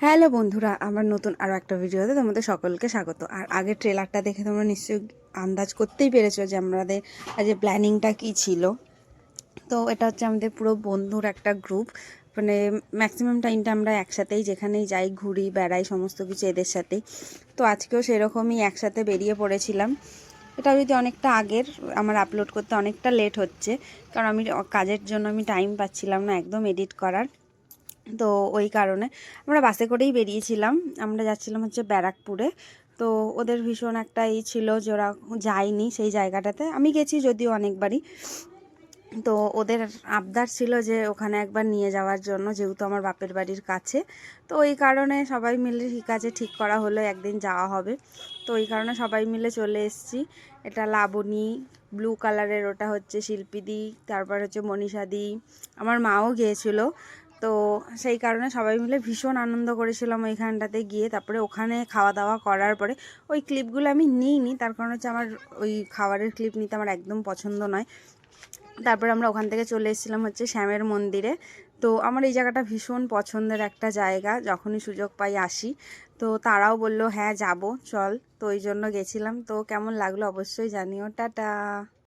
Hello বন্ধুরা, আমার নতুন আরও একটা ভিডিওতে তোমাদের সকলকে স্বাগত। আর আগের ট্রেলারটা দেখে তোমরা নিশ্চয়ই আন্দাজ করতেই পেরেছো যে আমাদের আজ প্ল্যানিংটা কী ছিল। তো এটা হচ্ছে আমাদের পুরো বন্ধুর একটা গ্রুপ, মানে ম্যাক্সিমাম টাইমটা আমরা একসাথেই যেখানেই যাই, ঘুরি, বেড়াই, সমস্ত কিছু এদের সাথেই। তো আজকেও সেরকমই একসাথে বেরিয়ে পড়েছিলাম। এটা যদি অনেকটা আগের, আমার আপলোড করতে অনেকটা লেট হচ্ছে, কারণ আমি কাজের জন্য টাইম পাচ্ছিলাম না একদম এডিট করার। তো ওই কারণে আমরা বাসে করেই বেরিয়েছিলাম। আমরা যাচ্ছিলাম হচ্ছে ব্যারাকপুরে। তো ওদের ভীষণ একটা ছিল যে ওরা যায়নি সেই জায়গাটাতে। আমি গেছি যদিও অনেকবারই। তো ওদের আবদার ছিল যে ওখানে একবার নিয়ে যাওয়ার জন্য, যেহেতু আমার বাপের বাড়ির কাছে। তো ওই কারণে সবাই মিলে ঠিক আছে, ঠিক করা হলো একদিন যাওয়া হবে। তো ওই কারণে সবাই মিলে চলে এসেছি। এটা লাবণী, ব্লু কালারের, ওটা হচ্ছে শিল্পীদি, তারপর হচ্ছে মনীষাদি, আমার মাও গিয়েছিল। তো সেই কারণে সবাই মিলে ভীষণ আনন্দ করেছিলাম ওইখানটাতে গিয়ে। তারপরে ওখানে খাওয়া দাওয়া করার পরে ওই ক্লিপগুলো আমি নিইনি, তার কারণ হচ্ছে আমার ওই খাবারের ক্লিপ নিতে আমার একদম পছন্দ নয়। তারপর আমরা ওখান থেকে চলে এসেছিলাম হচ্ছে শ্যামের মন্দিরে। তো আমার এই জায়গাটা ভীষণ পছন্দের একটা জায়গা, যখনই সুযোগ পাই আসি। তো তারাও বললো হ্যাঁ যাব, চল। তো ওই জন্য গেছিলাম। তো কেমন লাগলো অবশ্যই জানিও। টাটা।